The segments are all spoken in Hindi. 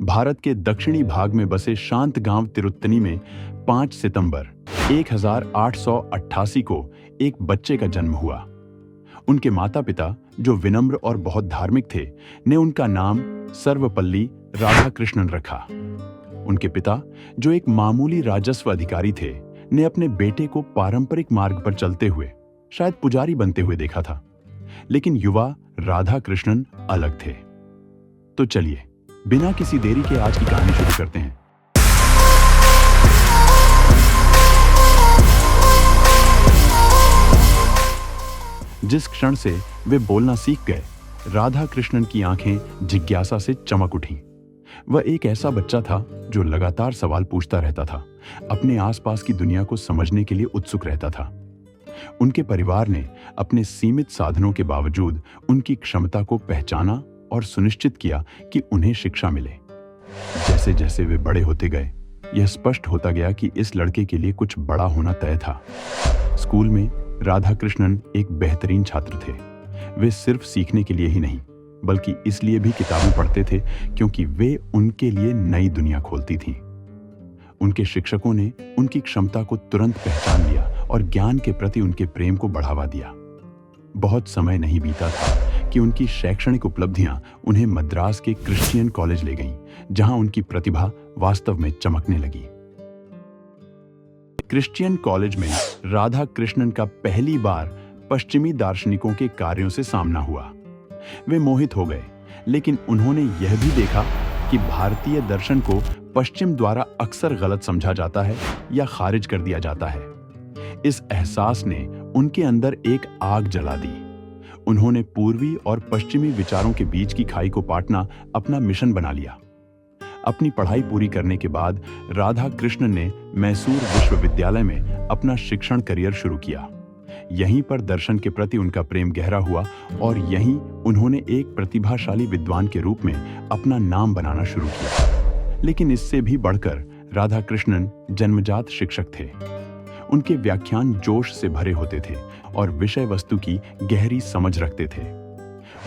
भारत के दक्षिणी भाग में बसे शांत गांव तिरुत्तनी में 5 सितंबर 1888 को एक बच्चे का जन्म हुआ। उनके माता पिता, जो विनम्र और बहुत धार्मिक थे, ने उनका नाम सर्वपल्ली राधाकृष्णन रखा। उनके पिता, जो एक मामूली राजस्व अधिकारी थे, ने अपने बेटे को पारंपरिक मार्ग पर चलते हुए शायद पुजारी बनते हुए देखा था, लेकिन युवा राधाकृष्णन अलग थे। तो चलिए बिना किसी देरी के आज की कहानी शुरू करते हैं। जिस क्षण से वे बोलना सीख गए, राधाकृष्णन की आंखें जिज्ञासा से चमक उठीं। वह एक ऐसा बच्चा था जो लगातार सवाल पूछता रहता था, अपने आसपास की दुनिया को समझने के लिए उत्सुक रहता था। उनके परिवार ने अपने सीमित साधनों के बावजूद उनकी क्षमता को पहचाना और सुनिश्चित किया कि उन्हें शिक्षा मिले। जैसे जैसे वे बड़े होते गए, यह स्पष्ट होता गया कि इस लड़के के लिए कुछ बड़ा होना तय था। स्कूल में राधाकृष्णन एक बेहतरीन छात्र थे। वे सिर्फ सीखने के लिए ही नहीं, बल्कि इसलिए भी किताबें पढ़ते थे क्योंकि वे उनके लिए नई दुनिया खोलती थीं। उनके शिक्षकों ने उनकी क्षमता को तुरंत पहचान लिया और ज्ञान के प्रति उनके प्रेम को बढ़ावा दिया। बहुत समय नहीं बीता था कि उनकी शैक्षणिक उपलब्धियां उन्हें मद्रास के क्रिश्चियन कॉलेज ले गईं, जहां उनकी प्रतिभा वास्तव में चमकने लगी। क्रिश्चियन कॉलेज में राधाकृष्णन का पहली बार पश्चिमी दार्शनिकों के कार्यों से सामना हुआ। वे मोहित हो गए, लेकिन उन्होंने यह भी देखा कि भारतीय दर्शन को पश्चिम द्वारा अक्सर गलत समझा जाता है या खारिज कर दिया जाता है। इस एहसास ने उनके अंदर एक आग जला दी। उन्होंने पूर्वी और पश्चिमी विचारों के बीच की खाई को पाटना अपना मिशन बना लिया। अपनी पढ़ाई पूरी करने के बाद राधाकृष्णन ने मैसूर विश्वविद्यालय में अपना शिक्षण करियर शुरू किया। यहीं पर दर्शन के प्रति उनका प्रेम गहरा हुआ और यहीं उन्होंने एक प्रतिभाशाली विद्वान के रूप में अपना नाम बनाना शुरू किया। लेकिन इससे भी बढ़कर राधाकृष्णन जन्मजात शिक्षक थे। उनके व्याख्यान जोश से भरे होते थे और विषय वस्तु की गहरी समझ रखते थे।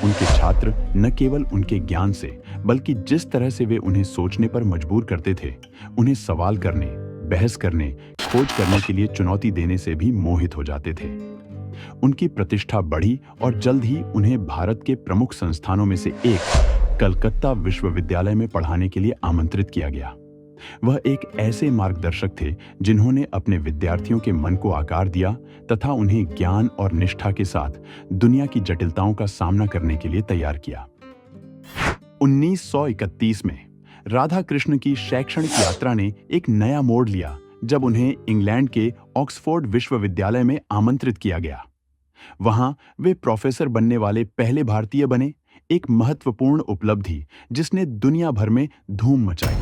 उनके छात्र न केवल उनके ज्ञान से, बल्कि जिस तरह से वे उन्हें सोचने पर मजबूर करते थे, उन्हें सवाल करने, बहस करने, खोज करने के लिए चुनौती देने से भी मोहित हो जाते थे। उनकी प्रतिष्ठा बढ़ी और जल्द ही उन्हें भारत के प्रमुख संस्थानों में से एक कलकत्ता विश्वविद्यालय में पढ़ाने के लिए आमंत्रित किया गया। वह एक ऐसे मार्गदर्शक थे जिन्होंने अपने विद्यार्थियों के मन को आकार दिया तथा उन्हें ज्ञान और निष्ठा के साथ दुनिया की जटिलताओं का सामना करने के लिए तैयार किया। 1931 में राधाकृष्ण की शैक्षणिक यात्रा ने एक नया मोड़ लिया जब उन्हें इंग्लैंड के ऑक्सफोर्ड विश्वविद्यालय में आमंत्रित किया गया। वहां वे प्रोफेसर बनने वाले पहले भारतीय बने, एक महत्वपूर्ण उपलब्धि जिसने दुनिया भर में धूम मचाई।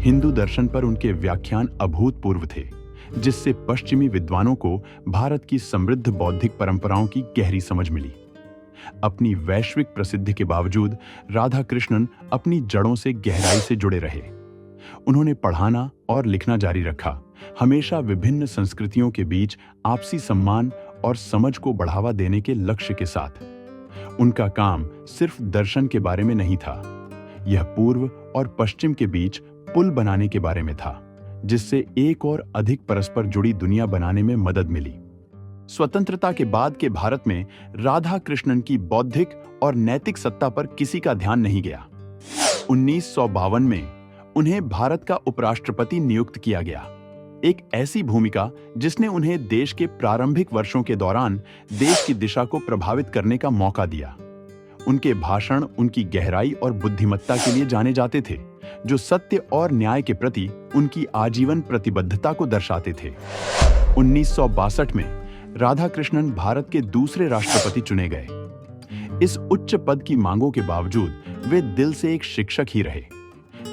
हिंदू दर्शन पर उनके व्याख्यान अभूतपूर्व थे, जिससे पश्चिमी विद्वानों को भारत की समृद्ध बौद्धिक परंपराओं की गहरी समझ मिली। अपनी वैश्विक प्रसिद्धि के बावजूद राधाकृष्णन अपनी जड़ों से गहराई से जुड़े रहे। उन्होंने पढ़ाना और लिखना जारी रखा, हमेशा विभिन्न संस्कृतियों के बीच आपसी सम्मान और समझ को बढ़ावा देने के लक्ष्य के साथ। उनका काम सिर्फ दर्शन के बारे में नहीं था, यह पूर्व और पश्चिम के बीच पुल बनाने के बारे में था, जिससे एक और अधिक परस्पर जुड़ी दुनिया बनाने में मदद मिली। स्वतंत्रता के बाद के भारत में राधाकृष्णन की बौद्धिक और नैतिक सत्ता पर किसी का ध्यान नहीं गया। 1952 में उन्हें भारत का उपराष्ट्रपति नियुक्त किया गया, एक ऐसी भूमिका जिसने उन्हें देश के प्रारंभिक वर्षों के दौरान देश की दिशा को प्रभावित करने का मौका दिया। उनके भाषण उनकी गहराई और बुद्धिमत्ता के लिए जाने जाते थे, जो सत्य और न्याय के प्रति उनकी आजीवन प्रतिबद्धता को दर्शाते थे। 1962 में राधाकृष्णन भारत के दूसरे राष्ट्रपति चुने गए। इस उच्च पद की मांगों के बावजूद वे दिल से एक शिक्षक ही रहे।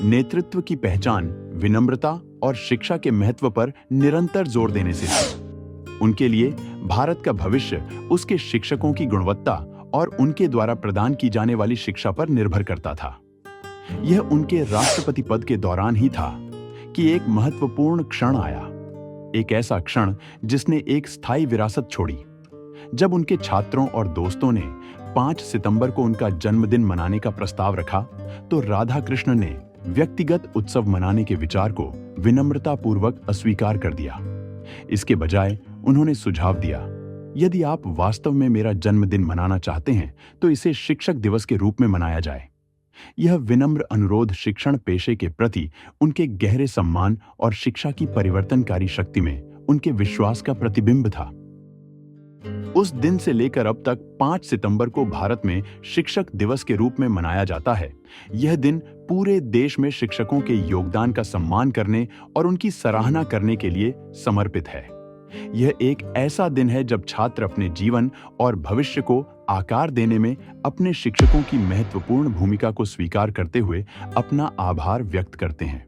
नेतृत्व की पहचान विनम्रता और शिक्षा के महत्व पर निरंतर जोर देने से थी। उनके लिए भारत का भविष्य उसके शिक्षकों की गुणवत्ता और उनके द्वारा प्रदान की जाने वाली शिक्षा पर निर्भर करता था। यह उनके राष्ट्रपति पद के दौरान ही था कि एक महत्वपूर्ण क्षण आया, एक ऐसा क्षण जिसने एक स्थायी विरासत छोड़ी। जब उनके छात्रों और दोस्तों ने 5 सितंबर को उनका जन्मदिन मनाने का प्रस्ताव रखा, तो राधाकृष्णन ने व्यक्तिगत उत्सव मनाने के विचार को विनम्रतापूर्वक अस्वीकार कर दिया। इसके बजाय उन्होंने सुझाव दिया, यदि आप वास्तव में मेरा जन्मदिन मनाना चाहते हैं तो इसे शिक्षक दिवस के रूप में मनाया जाए। यह विनम्र अनुरोध शिक्षण पेशे के प्रति उनके गहरे सम्मान और शिक्षा की परिवर्तनकारी शक्ति में उनके विश्वास का प्रतिबिंब था। उस दिन से लेकर अब तक 5 सितंबर को भारत में शिक्षक दिवस के रूप में मनाया जाता है। यह दिन पूरे देश में शिक्षकों के योगदान का सम्मान करने और उनकी सराहना करने के लिए समर्पित है। यह एक ऐसा दिन है जब छात्र अपने जीवन और भविष्य को आकार देने में अपने शिक्षकों की महत्वपूर्ण भूमिका को स्वीकार करते हुए अपना आभार व्यक्त करते हैं।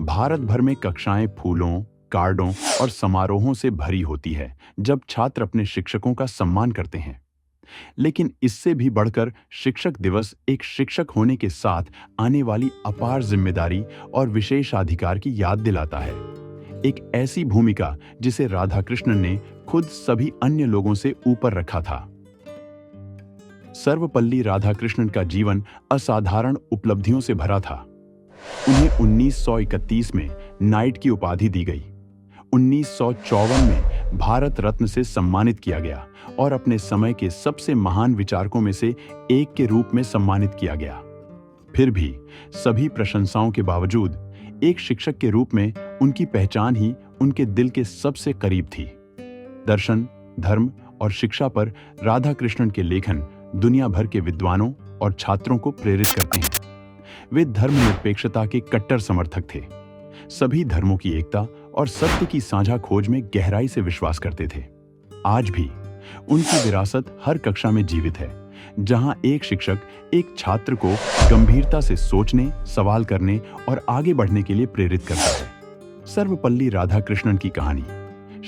भारत भर में कक्षाएं फूलों, कार्डों और समारोहों से भरी होती है जब छात्र अपने शिक्षकों का सम्मान करते हैं। लेकिन इससे भी बढ़कर शिक्षक दिवस एक शिक्षक होने के साथ आने वाली अपार जिम्मेदारी और विशेषाधिकार की याद दिलाता है। एक ऐसी भूमिका जिसे राधाकृष्णन ने खुद सभी अन्य लोगों से ऊपर रखा था। सर्वपल्ली राधाकृष्णन का जीवन असाधारण उपलब्धियों से भरा था। उन्हें 1931 में नाइट की उपाधि दी गई, 1954 में भारत रत्न से सम्मानित किया गया और अपने समय के सबसे महान विचारकों में से एक के रूप में सम्मानित किया गया। फिर भी सभी प्रशंसाओं के बावजूद एक शिक्षक के रूप में उनकी पहचान ही उनके दिल के सबसे करीब थी। दर्शन, धर्म और शिक्षा पर राधाकृष्णन के लेखन दुनिया भर के विद्वानों और छात्रों को प्रेरित करते हैं। वे धर्मनिरपेक्षता के कट्टर समर्थक थे, सभी धर्मों की एकता और सत्य की साझा खोज में गहराई से विश्वास करते थे। आज भी उनकी विरासत हर कक्षा में जीवित है, जहां एक शिक्षक एक छात्र को गंभीरता से सोचने, सवाल करने और आगे बढ़ने के लिए प्रेरित करता है। सर्वपल्ली राधाकृष्णन की कहानी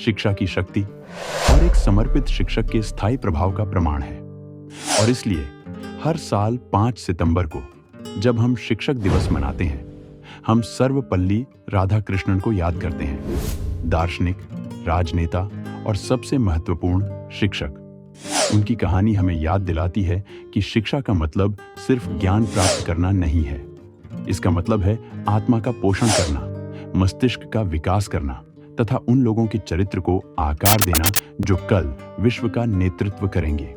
शिक्षा की शक्ति और एक समर्पित शिक्षक के स्थायी प्रभाव का प्रमाण है। और इसलिए हर साल 5 सितंबर को जब हम शिक्षक दिवस मनाते हैं, हम सर्वपल्ली राधाकृष्णन को याद करते हैं। दार्शनिक, राजनेता और सबसे महत्वपूर्ण शिक्षक। उनकी कहानी हमें याद दिलाती है कि शिक्षा का मतलब सिर्फ ज्ञान प्राप्त करना नहीं है। इसका मतलब है आत्मा का पोषण करना, मस्तिष्क का विकास करना तथा उन लोगों के चरित्र को आकार देना जो कल विश्व का नेतृत्व करेंगे।